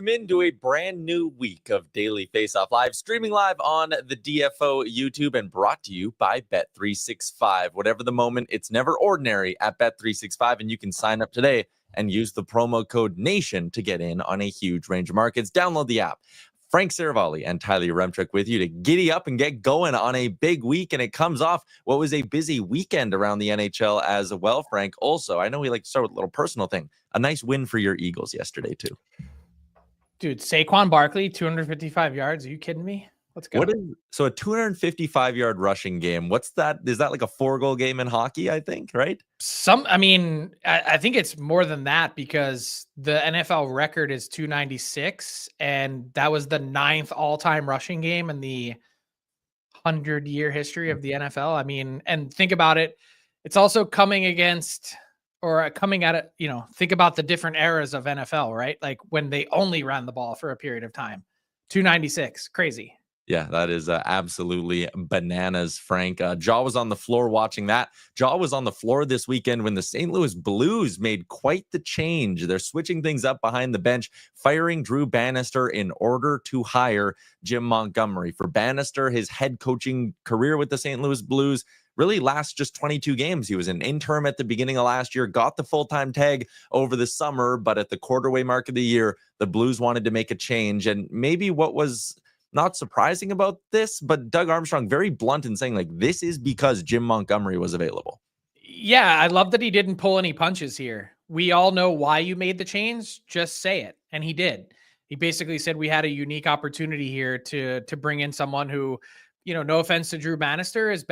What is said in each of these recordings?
welcome into a brand new week of Daily Faceoff Live, streaming live on the DFO YouTube and brought to you by Bet365. Whatever the moment, it's never ordinary at Bet365, and you can sign up today and use the promo code NATION to get in on a huge range of markets. Download the app. Frank Saravalli and Tyler Remchuk with you to giddy up and get going on a big week, and it comes off what was a busy weekend around the NHL as well, Frank. Also, I know we like to start with a little personal thing. A nice win for your Eagles yesterday, too. Dude, Saquon Barkley, 255 yards. Are you kidding me? Let's go. So a 255-yard rushing game. What's that? Is that like a 4-goal game in hockey, I think, right? I think it's more than that because the NFL record is 296, and that was the 9th all-time rushing game in the 100-year history of the NFL. I mean, and think about it. It's also coming against... or coming at it, think about the different eras of NFL, right? Like when they only ran the ball for a period of time. 296, crazy. Yeah, that is absolutely bananas, Frank. Jaw was on the floor watching that. Jaw was on the floor this weekend when the St. Louis Blues made quite the change. They're switching things up behind the bench, firing Drew Bannister in order to hire Jim Montgomery. For Bannister, his head coaching career with the St. Louis Blues really lasts just 22 games. He was an interim at the beginning of last year, got the full-time tag over the summer, but at the quarterway mark of the year, the Blues wanted to make a change. And maybe what was not surprising about this, but Doug Armstrong very blunt in saying, like, this is because Jim Montgomery was available. Yeah, I love that he didn't pull any punches here. We all know why you made the change. Just say it. And he did. He basically said we had a unique opportunity here to bring in someone who, no offense to Drew Bannister, is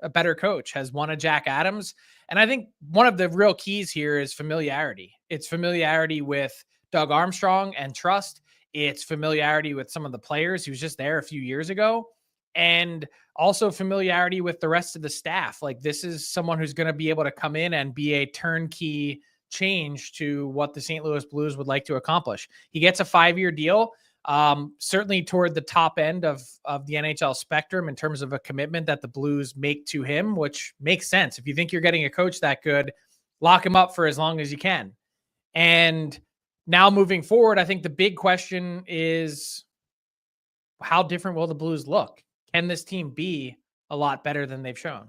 a better coach, has won a Jack Adams. And I think one of the real keys here is familiarity. It's familiarity with Doug Armstrong and trust. It's familiarity with some of the players. He was just there a few years ago. And also familiarity with the rest of the staff. Like, this is someone who's going to be able to come in and be a turnkey change to what the St. Louis Blues would like to accomplish. He gets a 5-year deal. Certainly toward the top end of the NHL spectrum in terms of a commitment that the Blues make to him, which makes sense. If you think you're getting a coach that good, lock him up for as long as you can. And now moving forward, I think the big question is, how different will the Blues look? Can this team be a lot better than they've shown?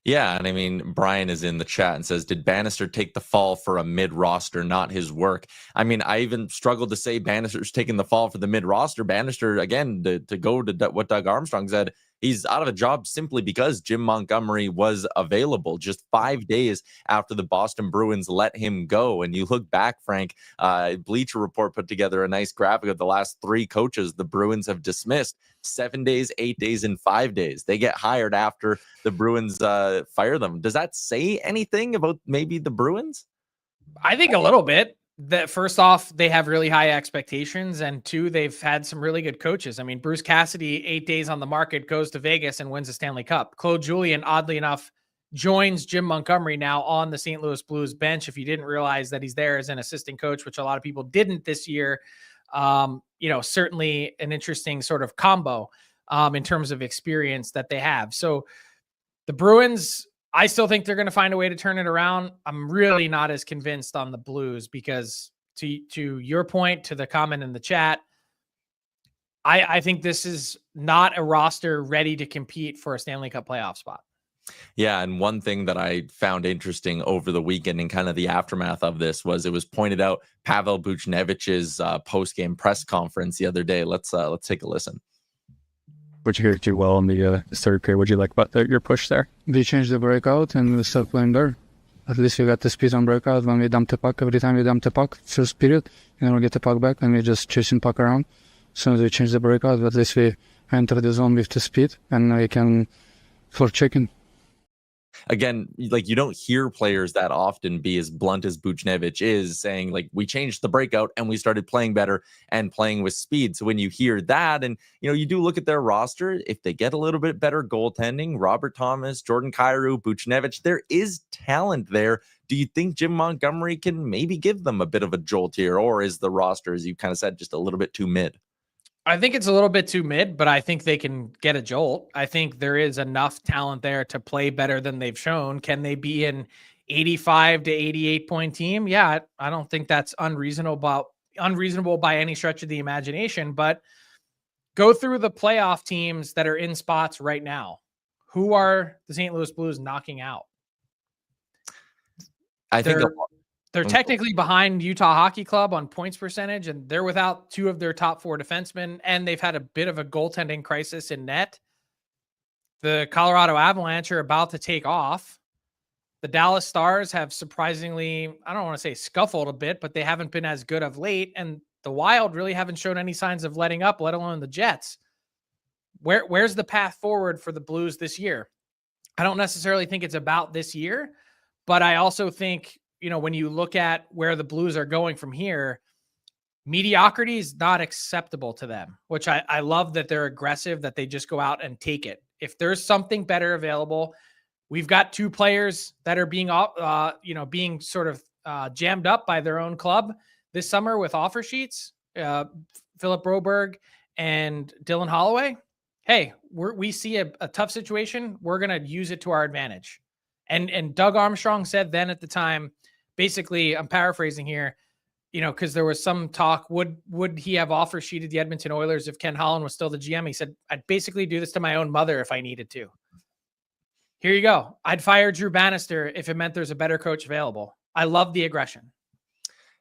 Yeah, and I mean, Brian is in the chat and says, did Bannister take the fall for a mid-roster, not his work? I mean, I even struggled to say Bannister's taking the fall for the mid-roster. Bannister, again, to go to what Doug Armstrong said, he's out of a job simply because Jim Montgomery was available just 5 days after the Boston Bruins let him go. And you look back, Frank, Bleacher Report put together a nice graphic of the last 3 coaches the Bruins have dismissed. 7 days, 8 days, and 5 days. They get hired after the Bruins fire them. Does that say anything about maybe the Bruins? I think a little bit. That first off, they have really high expectations, and 2, they've had some really good coaches. I mean, Bruce Cassidy, 8 days on the market, goes to Vegas and wins a Stanley Cup. Claude Julien, oddly enough, joins Jim Montgomery now on the St. Louis Blues bench. If you didn't realize that he's there as an assistant coach, which a lot of people didn't this year, certainly an interesting sort of combo in terms of experience that they have. So the Bruins, I still think they're going to find a way to turn it around. I'm really not as convinced on the Blues because to your point, to the comment in the chat, I think this is not a roster ready to compete for a Stanley Cup playoff spot. Yeah, and one thing that I found interesting over the weekend and kind of the aftermath of this was it was pointed out Pavel Buchnevich's post-game press conference the other day. Let's take a listen. Which you did well in the third period. What do you like about your push there? We changed the breakout and we started playing there. At least we got the speed on breakout. When we dump the puck, every time we dump the puck, first period, and then we get the puck back and we just chasing puck around. As soon as we change the breakout, at least we enter the zone with the speed and we can for checking. Again, like, you don't hear players that often be as blunt as Buchnevich is, saying, like, we changed the breakout and we started playing better and playing with speed. So when you hear that, and, you do look at their roster, if they get a little bit better goaltending, Robert Thomas, Jordan Kyrou, Buchnevich, there is talent there. Do you think Jim Montgomery can maybe give them a bit of a jolt here? Or is the roster, as you kind of said, just a little bit too mid? I think it's a little bit too mid, but I think they can get a jolt. I think there is enough talent there to play better than they've shown. Can they be an 85 to 88 point team? Yeah, I don't think that's unreasonable unreasonable by any stretch of the imagination, but go through the playoff teams that are in spots right now. Who are the St. Louis Blues knocking out? I think they're technically behind Utah Hockey Club on points percentage, and they're without 2 of their top 4 defensemen, and they've had a bit of a goaltending crisis in net. The Colorado Avalanche are about to take off. The Dallas Stars have surprisingly, I don't want to say scuffled a bit, but they haven't been as good of late, and the Wild really haven't shown any signs of letting up, let alone the Jets. Where's the path forward for the Blues this year? I don't necessarily think it's about this year, but I also think, when you look at where the Blues are going from here, mediocrity is not acceptable to them, which I love that they're aggressive, that they just go out and take it. If there's something better available, we've got 2 players that are being, being sort of jammed up by their own club this summer with offer sheets, Philip Broberg and Dylan Holloway. Hey, we see a tough situation. We're going to use it to our advantage. And Doug Armstrong said then at the time, basically, I'm paraphrasing here, because there was some talk, would he have offer sheeted the Edmonton Oilers if Ken Holland was still the GM? He said, I'd basically do this to my own mother if I needed to. Here you go. I'd fire Drew Bannister if it meant there's a better coach available. I love the aggression.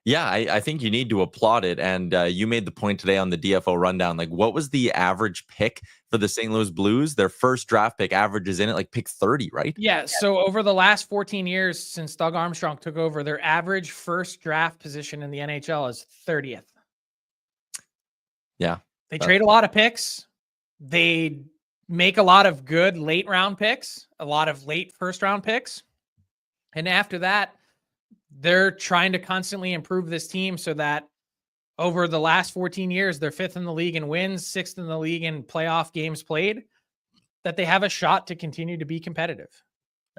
Yeah, I think you need to applaud it. And you made the point today on the DFO rundown. Like, what was the average pick for the St. Louis Blues? Their first draft pick averages in at like pick 30, right? Yeah. So over the last 14 years since Doug Armstrong took over, their average first draft position in the NHL is 30th. Yeah. They trade a lot of picks. They make a lot of good late round picks, a lot of late first round picks. And after that, they're trying to constantly improve this team so that over the last 14 years, they're 5th in the league in wins, 6th in the league in playoff games played, that they have a shot to continue to be competitive.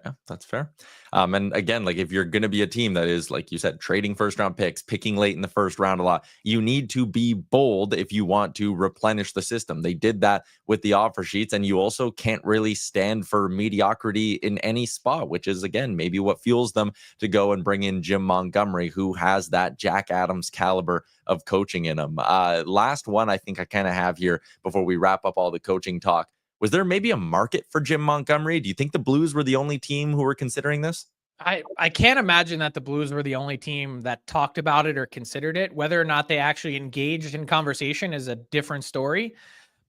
Yeah, that's fair. And again, like if you're going to be a team that is, like you said, trading first round picks, picking late in the first round a lot, you need to be bold if you want to replenish the system. They did that with the offer sheets, and you also can't really stand for mediocrity in any spot, which is, again, maybe what fuels them to go and bring in Jim Montgomery, who has that Jack Adams caliber of coaching in him. Last one I think I kind of have here before we wrap up all the coaching talk. Was there maybe a market for Jim Montgomery? Do you think the Blues were the only team who were considering this? I can't imagine that the Blues were the only team that talked about it or considered it. Whether or not they actually engaged in conversation is a different story.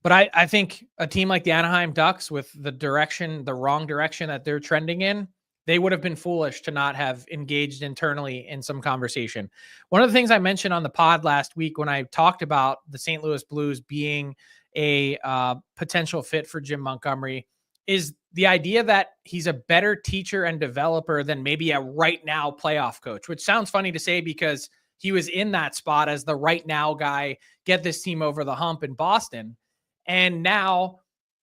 But I think a team like the Anaheim Ducks, with the wrong direction that they're trending in, they would have been foolish to not have engaged internally in some conversation. One of the things I mentioned on the pod last week when I talked about the St. Louis Blues being a potential fit for Jim Montgomery is the idea that he's a better teacher and developer than maybe a right now playoff coach, which sounds funny to say because he was in that spot as the right now guy, get this team over the hump in Boston. And now,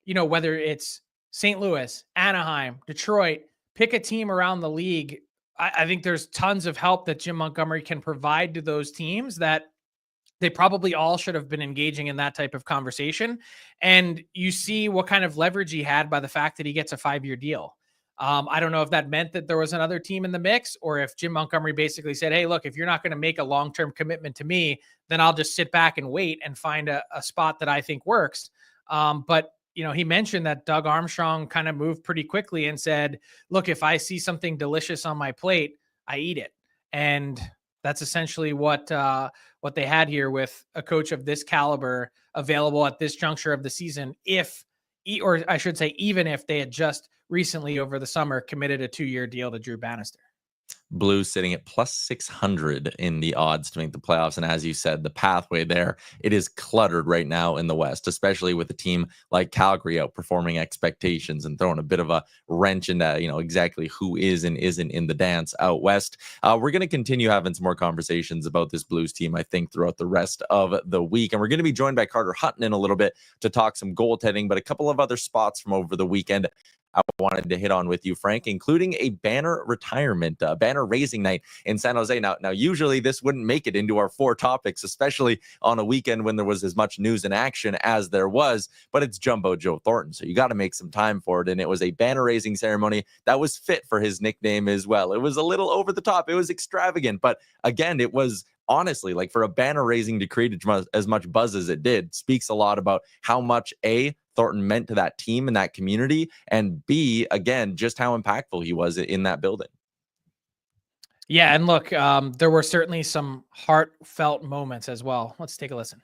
whether it's St. Louis, Anaheim, Detroit, pick a team around the league. I think there's tons of help that Jim Montgomery can provide to those teams that they probably all should have been engaging in that type of conversation. And you see what kind of leverage he had by the fact that he gets a 5-year deal. I don't know if that meant that there was another team in the mix, or if Jim Montgomery basically said, hey, look, if you're not going to make a long-term commitment to me, then I'll just sit back and wait and find a spot that I think works. But he mentioned that Doug Armstrong kind of moved pretty quickly and said, look, if I see something delicious on my plate, I eat it. And that's essentially what they had here with a coach of this caliber available at this juncture of the season, even if they had just recently over the summer committed a 2-year deal to Drew Bannister. Blues sitting at plus 600 in the odds to make the playoffs. And as you said, the pathway there, it is cluttered right now in the West, especially with a team like Calgary outperforming expectations and throwing a bit of a wrench into, exactly who is and isn't in the dance out West. We're going to continue having some more conversations about this Blues team, I think, throughout the rest of the week. And we're going to be joined by Carter Hutton in a little bit to talk some goaltending, but a couple of other spots from over the weekend I wanted to hit on with you, Frank, including a banner retirement, banner raising night in San Jose. Now, usually this wouldn't make it into our 4 topics, especially on a weekend when there was as much news and action as there was, but it's Jumbo Joe Thornton, so you got to make some time for it. And it was a banner raising ceremony that was fit for his nickname as well. It was a little over the top. It was extravagant, but again, it was honestly, like for a banner raising to create as much buzz as it did, speaks a lot about how much Thornton meant to that team and that community, and B, again, just how impactful he was in that building. Yeah, and look, there were certainly some heartfelt moments as well. Let's take a listen.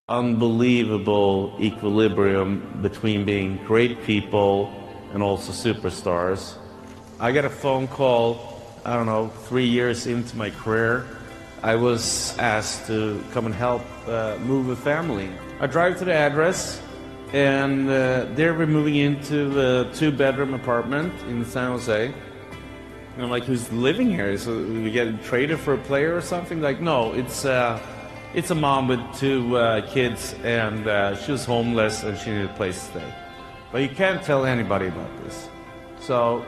Unbelievable equilibrium between being great people and also superstars. I got a phone call, I don't know, 3 years into my career. I was asked to come and help move a family. I drive to the address, and they're moving into a 2-bedroom apartment in San Jose. And I'm like, who's living here? So we get traded for a player or something? Like, no, it's a mom with 2 kids, and she was homeless and she needed a place to stay. But you can't tell anybody about this. So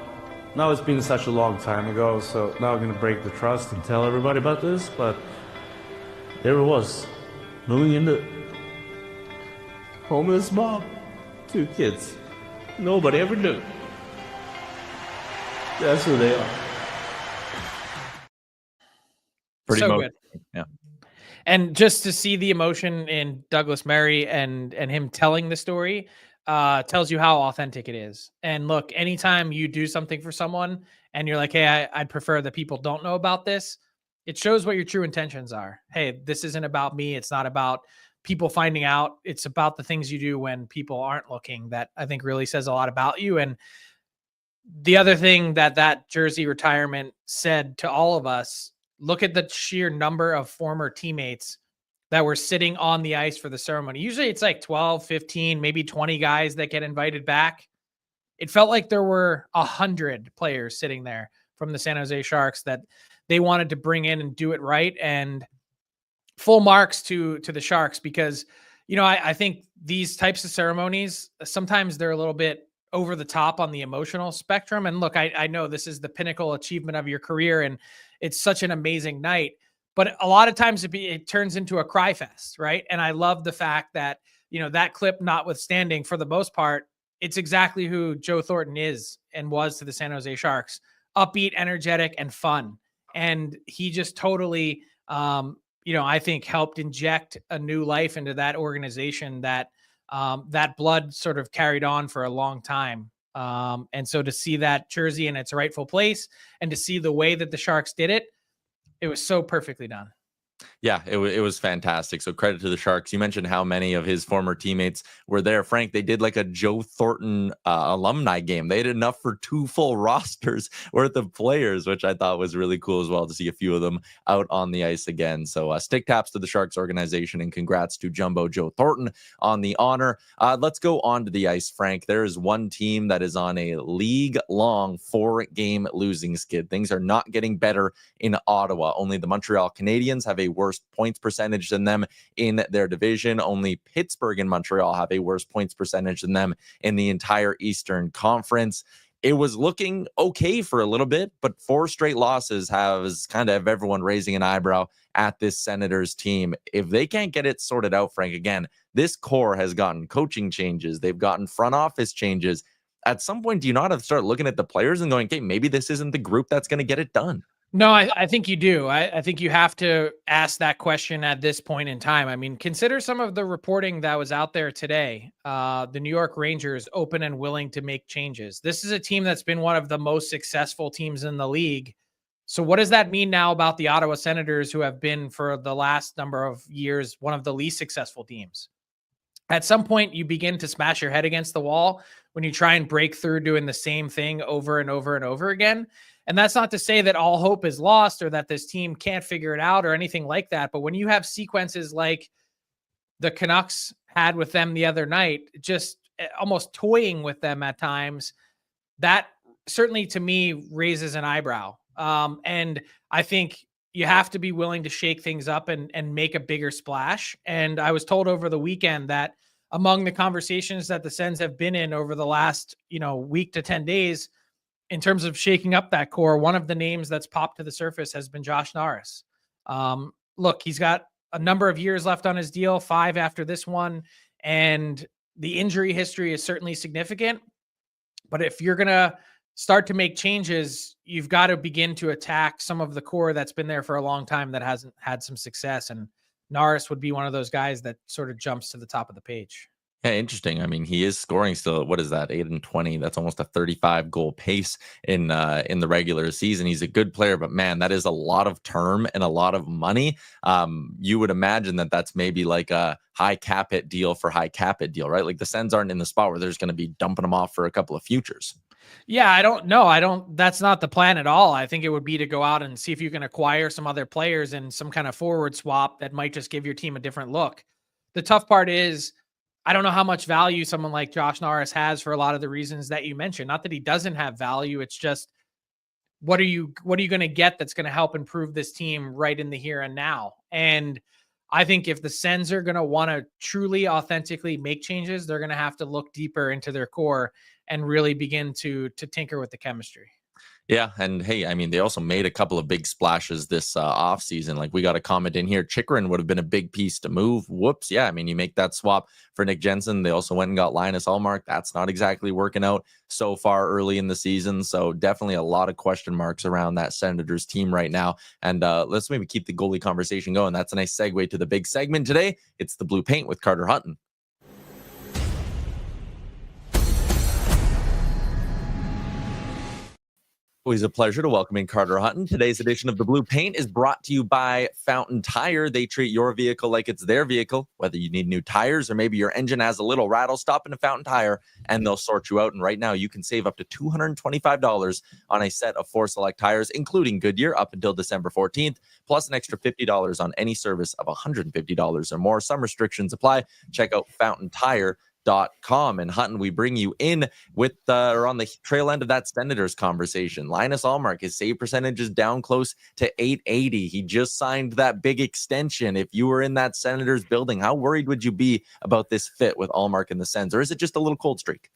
now it's been such a long time ago, so now I'm going to break the trust and tell everybody about this. But there it was, moving into homeless mom, 2 kids. Nobody ever knew. That's who they are. Pretty so good. Yeah. And just to see the emotion in Douglas Murray and him telling the story tells you how authentic it is. And look, anytime you do something for someone and you're like, hey, I'd prefer that people don't know about this, it shows what your true intentions are. Hey, this isn't about me. It's not about people finding out. It's about the things you do when people aren't looking. That I think really says a lot about you. And the other thing that jersey retirement said to all of us, look at the sheer number of former teammates that were sitting on the ice for the ceremony. Usually it's like 12, 15, maybe 20 guys that get invited back. It felt like there were 100 players sitting there from the San Jose Sharks that they wanted to bring in and do it right. And full marks to the Sharks, because, you know, I think these types of ceremonies, sometimes they're a little bit over the top on the emotional spectrum. And look, I know this is the pinnacle achievement of your career and it's such an amazing night, but a lot of times it turns into a cry fest, right? And I love the fact that, you know, that clip notwithstanding, for the most part, it's exactly who Joe Thorton is and was to the San Jose Sharks: upbeat, energetic, and fun. And he just totally, you know, I think helped inject a new life into that organization that that blood sort of carried on for a long time. And so to see that jersey in its rightful place and to see the way that the Sharks did it, it was so perfectly done. Yeah, it was fantastic. So credit to the Sharks. You mentioned how many of his former teammates were there. Frank, they did like a Joe Thornton alumni game. They had enough for 2 full rosters worth of players, which I thought was really cool as well to see a few of them out on the ice again. So stick taps to the Sharks organization and congrats to Jumbo Joe Thornton on the honor. Let's go on to the ice, Frank. There is one team that is on a league-long 4-game losing skid. Things are not getting better in Ottawa. Only the Montreal Canadiens have a worse points percentage than them in their division. Only Pittsburgh and Montreal have a worse points percentage than them in the entire Eastern Conference. It was looking okay for a little bit, but 4 straight losses has kind of everyone raising an eyebrow at this Senators team. If they can't get it sorted out, Frank, again, this core has gotten coaching changes. They've gotten front office changes. At some point, do you not have to start looking at the players and going, okay, maybe this isn't the group that's going to get it done? No, I think you do. I think you have to ask that question at this point in time. I mean, consider some of the reporting that was out there today. The New York Rangers open and willing to make changes. This is a team that's been one of the most successful teams in the league. So what does that mean now about the Ottawa Senators, who have been for the last number of years one of the least successful teams? At some point, you begin to smash your head against the wall when you try and break through doing the same thing over and over and over again. And that's not to say that all hope is lost or that this team can't figure it out or anything like that. But when you have sequences like the Canucks had with them the other night, just almost toying with them at times, that certainly to me raises an eyebrow. And I think you have to be willing to shake things up and make a bigger splash. And I was told over the weekend that among the conversations that the Sens have been in over the last, week to 10 days, in terms of shaking up that core, one of the names that's popped to the surface has been Josh Norris. Look, he's got a number of years left on his deal, 5 after this one, and the injury history is certainly significant. But if you're going to start to make changes, you've got to begin to attack some of the core that's been there for a long time that hasn't had some success. And Norris would be one of those guys that sort of jumps to the top of the page. Yeah, interesting. I mean, he is scoring still. What is that? 8-20. That's almost a 35 goal pace in the regular season. He's a good player, but man, that is a lot of term and a lot of money. You would imagine that that's maybe like a high cap hit deal for high cap hit deal, right? Like the Sens aren't in the spot where there's going to be dumping them off for a couple of futures. Yeah, I don't know. That's not the plan at all. I think it would be to go out and see if you can acquire some other players and some kind of forward swap that might just give your team a different look. The tough part is, I don't know how much value someone like Josh Norris has for a lot of the reasons that you mentioned. Not that he doesn't have value. It's just, what are you going to get that's going to help improve this team right in the here and now? And I think if the Sens are going to want to truly, authentically make changes, they're going to have to look deeper into their core and really begin to tinker with the chemistry. Yeah, and hey, I mean, they also made a couple of big splashes this offseason. Like, we got a comment in here, Chychrun would have been a big piece to move. Whoops. Yeah, I mean, you make that swap for Nick Jensen. They also went and got Linus Ullmark. That's not exactly working out so far early in the season. So definitely a lot of question marks around that Senators team right now. And let's maybe keep the goalie conversation going. That's a nice segue to the big segment today. It's the Blue Paint with Carter Hutton. Always a pleasure to welcome in Carter Hutton. Today's edition of The Blue Paint is brought to you by Fountain Tire. They treat your vehicle like it's their vehicle. Whether you need new tires or maybe your engine has a little rattle, stop in a Fountain Tire and they'll sort you out. And right now you can save up to $225 on a set of 4 select tires, including Goodyear, up until December 14th, plus an extra $50 on any service of $150 or more. Some restrictions apply. Check out FountainTire.com. And Hutton, we bring you in with or on the trail end of that Senators conversation. Linus Ullmark, his save percentage is down close to .880. He just signed that big extension. If you were in that Senators building, how worried would you be about this fit with Ullmark and the Sens, or is it just a little cold streak?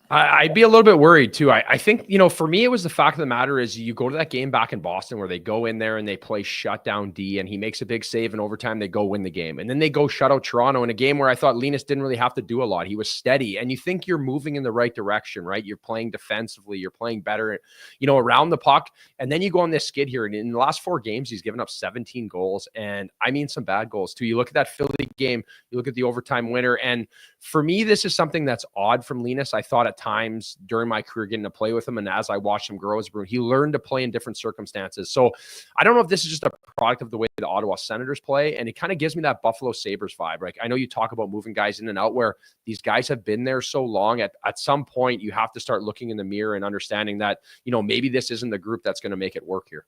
I'd be a little bit worried too. I think, you know, for me, it was the fact of the matter is you go to that game back in Boston where they go in there and they play shutdown D and he makes a big save in overtime. They go win the game. And then they go shut out Toronto in a game where I thought Linus didn't really have to do a lot. He was steady and you think you're moving in the right direction, right? You're playing defensively. You're playing better, you know, around the puck. And then you go on this skid here. And in the last 4 games, he's given up 17 goals. And I mean, some bad goals too. You look at that Philly game, you look at the overtime winner. And for me, this is something that's odd from Linus. I thought at times during my career getting to play with him, and as I watched him grow as a Bruin, he learned to play in different circumstances. So I don't know if this is just a product of the way the Ottawa Senators play, and it kind of gives me that Buffalo Sabres vibe. Like, I know you talk about moving guys in and out where these guys have been there so long. At some point, you have to start looking in the mirror and understanding that, you know, maybe this isn't the group that's going to make it work here.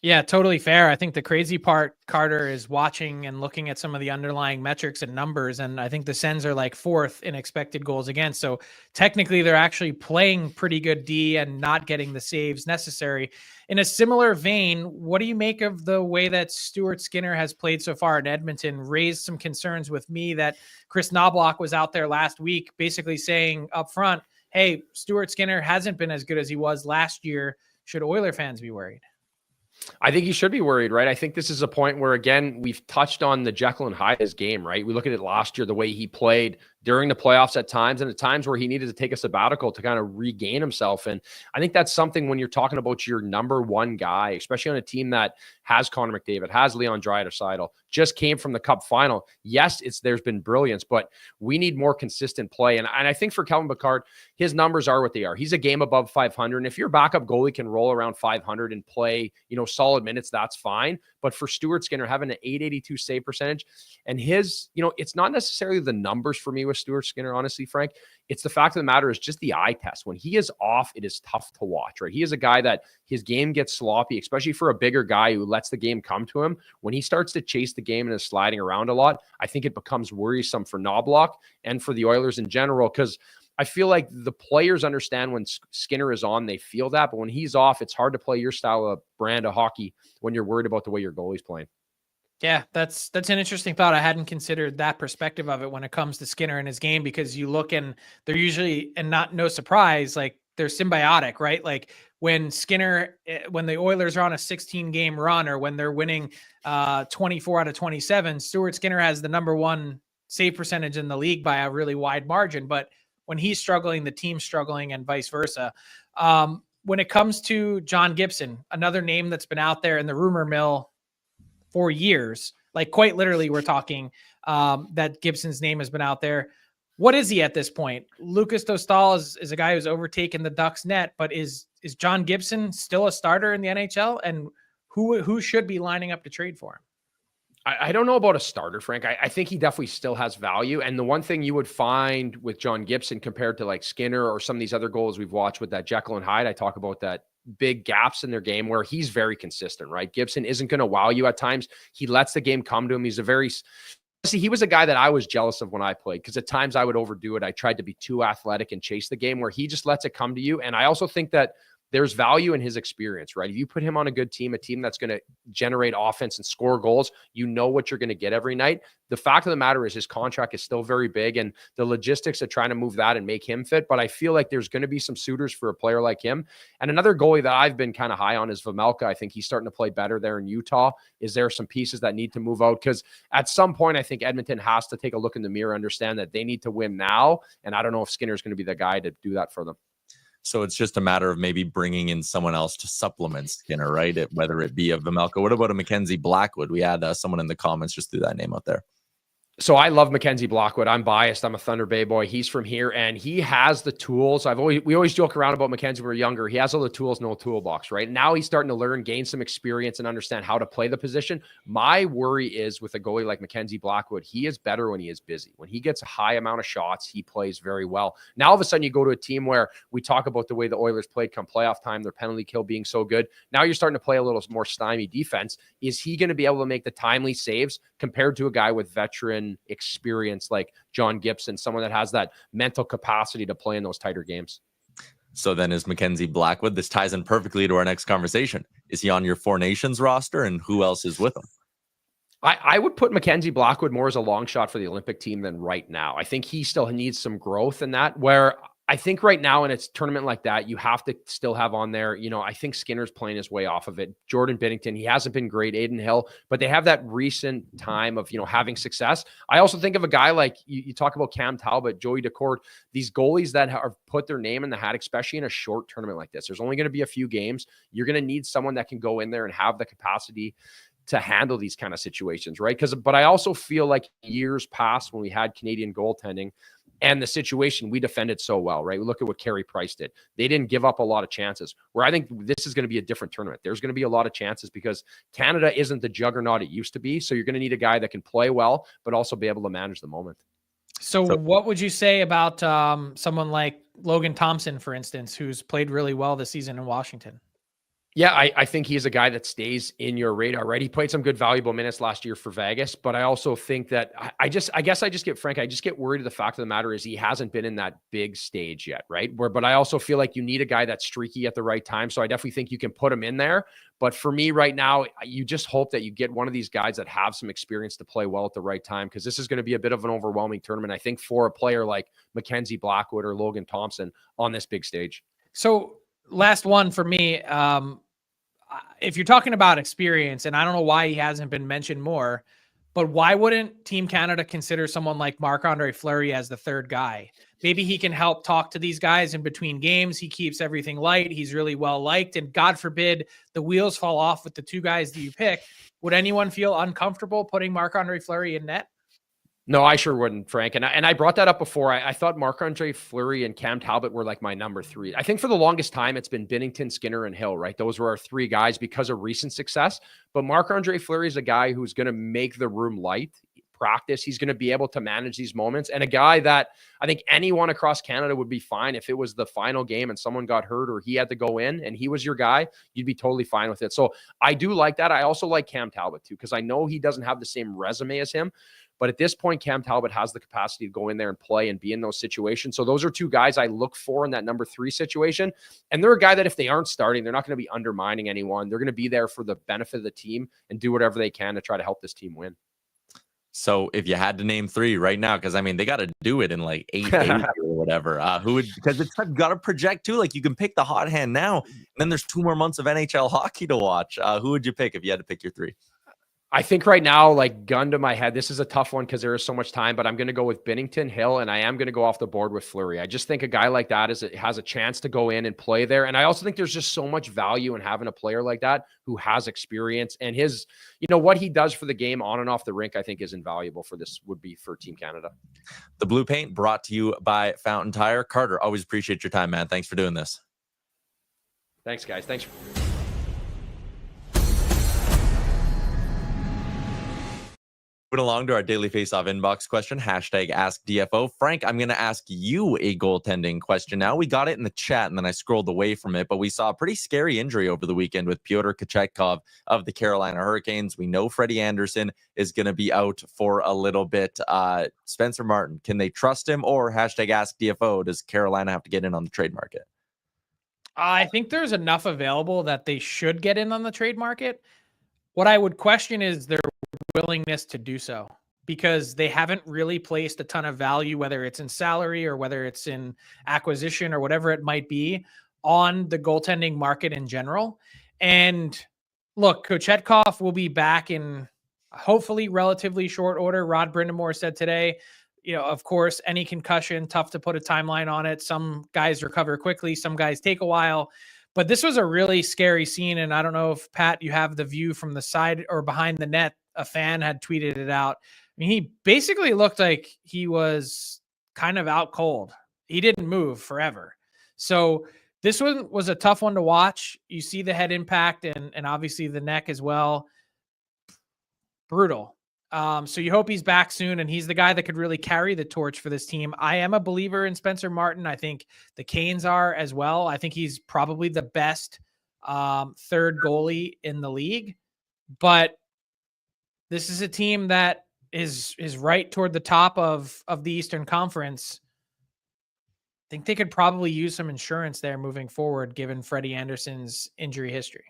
Yeah, totally fair. I think the crazy part, Carter, is watching and looking at some of the underlying metrics and numbers. And I think the Sens are like 4th in expected goals against. So technically they're actually playing pretty good D and not getting the saves necessary. In a similar vein, what do you make of the way that Stuart Skinner has played so far in Edmonton? Raised some concerns with me that Chris Knobloch was out there last week basically saying up front, hey, Stuart Skinner hasn't been as good as he was last year. Should Oiler fans be worried? I think you should be worried, right? I think this is a point where, again, we've touched on the Jekyll and Hyde his game, right? We look at it last year, the way he played during the playoffs at times, and at times where he needed to take a sabbatical to kind of regain himself. And I think that's something when you're talking about your number one guy, especially on a team that has Connor McDavid, has Leon Draisaitl, just came from the Cup final. Yes, there's been brilliance, but we need more consistent play. And I think for Kelvin Pickard, his numbers are what they are. He's a game above 500. And if your backup goalie can roll around 500 and play, you know, solid minutes, that's fine. But for Stuart Skinner, having an .882 save percentage and his, you know, it's not necessarily the numbers for me with Stuart Skinner, honestly, Frank. It's the fact of the matter is just the eye test. When he is off, it is tough to watch, right? He is a guy that his game gets sloppy, especially for a bigger guy who lets the game come to him. When he starts to chase the game and is sliding around a lot, I think it becomes worrisome for Knobloch and for the Oilers in general, because I feel like the players understand when Skinner is on, they feel that. But when he's off, it's hard to play your style of brand of hockey when you're worried about the way your goalie's playing. Yeah, that's an interesting thought. I hadn't considered that perspective of it when it comes to Skinner and his game, because you look and they're usually, and no surprise, like they're symbiotic, right? Like when the Oilers are on a 16-game run or when they're winning 24 out of 27, Stuart Skinner has the number 1 save percentage in the league by a really wide margin. But when he's struggling, the team's struggling, and vice versa. When it comes to John Gibson, another name that's been out there in the rumor mill for years, like quite literally, we're talking that Gibson's name has been out there. What is he at this point? Lucas Dostal is a guy who's overtaken the Ducks net, but is John Gibson still a starter in the NHL? And who should be lining up to trade for him? I don't know about a starter, Frank. I think he definitely still has value. And the one thing you would find with John Gibson compared to like Skinner or some of these other goals we've watched with that Jekyll and Hyde, I talk about that big gaps in their game where he's very consistent, right? Gibson isn't going to wow you at times. He lets the game come to him. He was a guy that I was jealous of when I played because at times I would overdo it. I tried to be too athletic and chase the game where he just lets it come to you. And I also think that there's value in his experience, right? If you put him on a good team, a team that's going to generate offense and score goals, you know what you're going to get every night. The fact of the matter is his contract is still very big and the logistics of trying to move that and make him fit. But I feel like there's going to be some suitors for a player like him. And another goalie that I've been kind of high on is Vejmelka. I think he's starting to play better there in Utah. Is there some pieces that need to move out? Because at some point, I think Edmonton has to take a look in the mirror, understand that they need to win now. And I don't know if Skinner's going to be the guy to do that for them. So it's just a matter of maybe bringing in someone else to supplement Skinner, right? Whether it be a Vejmelka. What about a Mackenzie Blackwood? We had someone in the comments just threw that name out there. So I love Mackenzie Blackwood. I'm biased. I'm a Thunder Bay boy. He's from here and he has the tools. We always joke around about Mackenzie when we were younger. He has all the tools, no toolbox, right? Now he's starting to learn, gain some experience and understand how to play the position. My worry is with a goalie like Mackenzie Blackwood, he is better when he is busy. When he gets a high amount of shots, he plays very well. Now all of a sudden you go to a team where we talk about the way the Oilers played come playoff time, their penalty kill being so good. Now you're starting to play a little more stymie defense. Is he going to be able to make the timely saves compared to a guy with veteran experience like John Gibson, someone that has that mental capacity to play in those tighter games? So then is Mackenzie Blackwood, this ties in perfectly to our next conversation. Is he on your Four Nations roster and who else is with him? I would put Mackenzie Blackwood more as a long shot for the Olympic team than right now. I think he still needs some growth in that, where I think right now in a tournament like that, you have to still have on there, I think Skinner's playing his way off of it. Jordan Binnington, he hasn't been great. Aiden Hill, but they have that recent time of, having success. I also think of a guy like you talk about Cam Talbot, Joey Decourt, these goalies that have put their name in the hat, especially in a short tournament like this. There's only going to be a few games. You're going to need someone that can go in there and have the capacity to handle these kind of situations, right? But I also feel like years past when we had Canadian goaltending, and the situation, we defended so well, right? We look at what Carey Price did. They didn't give up a lot of chances, where I think this is going to be a different tournament. There's going to be a lot of chances because Canada isn't the juggernaut it used to be. So you're going to need a guy that can play well, but also be able to manage the moment. So what would you say about someone like Logan Thompson, for instance, who's played really well this season in Washington? Yeah, I think he's a guy that stays in your radar, right? He played some good, valuable minutes last year for Vegas, but I also think that I just get worried. The fact of the matter is he hasn't been in that big stage yet, right? But I also feel like you need a guy that's streaky at the right time. So I definitely think you can put him in there. But for me right now, you just hope that you get one of these guys that have some experience to play well at the right time, because this is going to be a bit of an overwhelming tournament, I think, for a player like Mackenzie Blackwood or Logan Thompson on this big stage. So last one for me. If you're talking about experience, and I don't know why he hasn't been mentioned more, but why wouldn't Team Canada consider someone like Marc-Andre Fleury as the third guy? Maybe he can help talk to these guys in between games. He keeps everything light. He's really well liked. And God forbid the wheels fall off with the two guys that you pick. Would anyone feel uncomfortable putting Marc-Andre Fleury in net? No, I sure wouldn't, Frank. And I brought that up before. I thought Marc-Andre Fleury and Cam Talbot were like my number three. I think for the longest time, it's been Binnington, Skinner, and Hill, right? Those were our three guys because of recent success. But Marc-Andre Fleury is a guy who's going to make the room light, practice. He's going to be able to manage these moments. And a guy that I think anyone across Canada would be fine if it was the final game and someone got hurt or he had to go in and he was your guy, you'd be totally fine with it. So I do like that. I also like Cam Talbot too, because I know he doesn't have the same resume as him. But at this point, Cam Talbot has the capacity to go in there and play and be in those situations. So those are two guys I look for in that number three situation. And they're a guy that if they aren't starting, they're not going to be undermining anyone. They're going to be there for the benefit of the team and do whatever they can to try to help this team win. So if you had to name three right now, because I mean, they got to do it in like 8 days or whatever, who would, because it's got to project too. Like you can pick the hot hand now, and then there's 2 more months of NHL hockey to watch. Who would you pick if you had to pick your three? I think right now, like gun to my head, this is a tough one because there is so much time, but I'm going to go with Binnington, Hill, and I am going to go off the board with Fleury. I just think a guy like that has a chance to go in and play there. And I also think there's just so much value in having a player like that who has experience, and his, what he does for the game on and off the rink, I think is invaluable for Team Canada. The Blue Paint brought to you by Fountain Tire. Carter, always appreciate your time, man. Thanks for doing this. Thanks, guys. Thanks. Moving along to our Daily Faceoff inbox question, #AskDFO. Frank, I'm going to ask you a goaltending question now. We got it in the chat, and then I scrolled away from it, but we saw a pretty scary injury over the weekend with Pyotr Kochetkov of the Carolina Hurricanes. We know Freddie Anderson is going to be out for a little bit. Spencer Martin, can they trust him? Or #AskDFO, does Carolina have to get in on the trade market? I think there's enough available that they should get in on the trade market. What I would question is their willingness to do so, because they haven't really placed a ton of value, whether it's in salary or whether it's in acquisition or whatever it might be, on the goaltending market in general. And look, Kochetkov will be back in hopefully relatively short order. Rod Brindamore said today, of course, any concussion, tough to put a timeline on it. Some guys recover quickly, some guys take a while. But this was a really scary scene. And I don't know if, Pat, you have the view from the side or behind the net. A fan had tweeted it out. I mean, he basically looked like he was kind of out cold. He didn't move forever. So this one was a tough one to watch. You see the head impact and obviously the neck as well. Brutal. So you hope he's back soon, and he's the guy that could really carry the torch for this team. I am a believer in Spencer Martin. I think the Canes are as well. I think he's probably the best third goalie in the league. But this is a team that is right toward the top of the Eastern Conference. I think they could probably use some insurance there moving forward, given Freddie Anderson's injury history.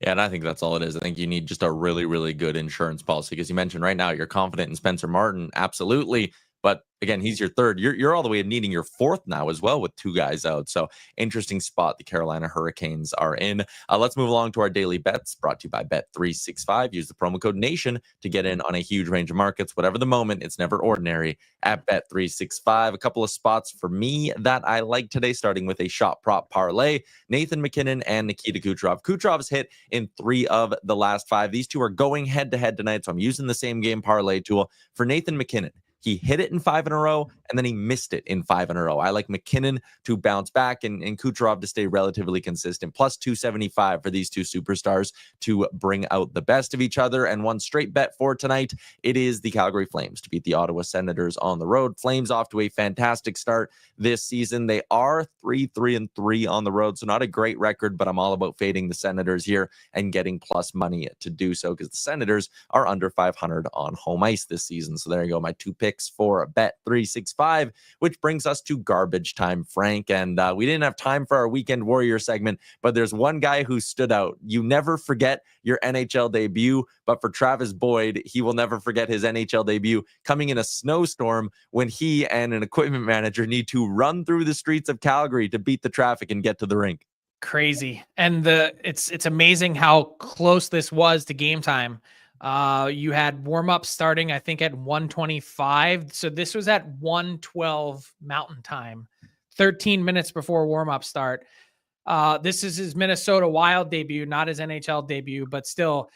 Yeah, and I think that's all it is. I think you need just a really, really good insurance policy, because you mentioned right now you're confident in Spencer Martin. Absolutely. But again, he's your third. You're all the way needing your fourth now as well with two guys out. So interesting spot the Carolina Hurricanes are in. Let's move along to our daily bets, brought to you by Bet365. Use the promo code NATION to get in on a huge range of markets. Whatever the moment, it's never ordinary at Bet365. A couple of spots for me that I like today, starting with a shot prop parlay. Nathan MacKinnon and Nikita Kucherov. Kucherov's hit in 3 of the last 5. These two are going head-to-head tonight, so I'm using the same game parlay tool. For Nathan MacKinnon, he hit it in 5 in a row, and then he missed it in 5 in a row. I like McKinnon to bounce back and Kucherov to stay relatively consistent. Plus 275 for these two superstars to bring out the best of each other. And one straight bet for tonight, it is the Calgary Flames to beat the Ottawa Senators on the road. Flames off to a fantastic start this season. They are 3-3-3 on the road, so not a great record, but I'm all about fading the Senators here and getting plus money to do so, because the Senators are under 500 on home ice this season. So there you go, my 2 picks for Bet365, which brings us to garbage time, Frank. And we didn't have time for our Weekend Warrior segment, but there's one guy who stood out. You never forget your NHL debut, but for Travis Boyd, he will never forget his NHL debut coming in a snowstorm when he and an equipment manager need to run through the streets of Calgary to beat the traffic and get to the rink. Crazy. And it's amazing how close this was to game time. You had warm-up starting, I think, at 1:25. So this was at 1:12 Mountain Time, 13 minutes before warm-up start. This is his Minnesota Wild debut, not his NHL debut, but still,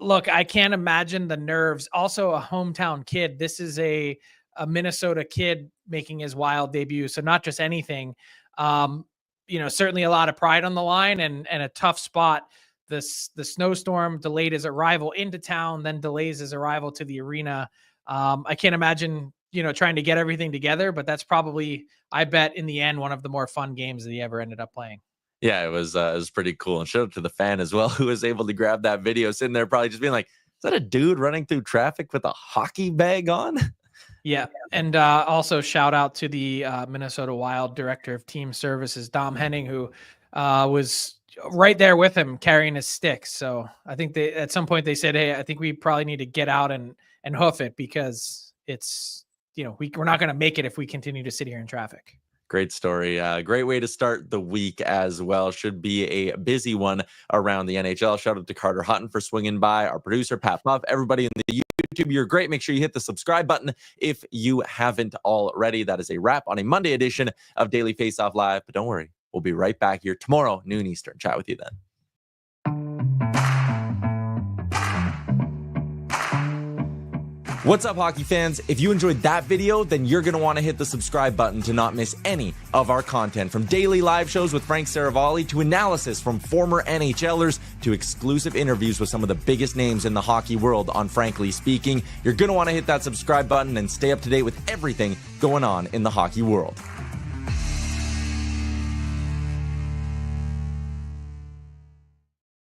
look, I can't imagine the nerves. Also a hometown kid. This is a Minnesota kid making his Wild debut. So not just anything, certainly a lot of pride on the line and a tough spot. The snowstorm delayed his arrival into town, then delays his arrival to the arena. I can't imagine, trying to get everything together, but that's probably, I bet, in the end, one of the more fun games that he ever ended up playing. Yeah, it was pretty cool. And shout out to the fan as well, who was able to grab that video, sitting there probably just being like, is that a dude running through traffic with a hockey bag on? Yeah. And also shout out to the Minnesota Wild director of team services, Dom Henning, who was right there with him carrying his sticks. So I think at some point they said, hey, I think we probably need to get out and hoof it, because it's, we're not going to make it if we continue to sit here in traffic. Great story. Great way to start the week as well. Should be a busy one around the NHL. Shout out to Carter Hutton for swinging by. Our producer, Pat Muff. Everybody in the YouTube, you're great. Make sure you hit the subscribe button if you haven't already. That is a wrap on a Monday edition of Daily Faceoff Live. But don't worry, we'll be right back here tomorrow, noon Eastern. Chat with you then. What's up, hockey fans? If you enjoyed that video, then you're going to want to hit the subscribe button to not miss any of our content. From daily live shows with Frank Saravalli to analysis from former NHLers to exclusive interviews with some of the biggest names in the hockey world on Frankly Speaking. You're going to want to hit that subscribe button and stay up to date with everything going on in the hockey world.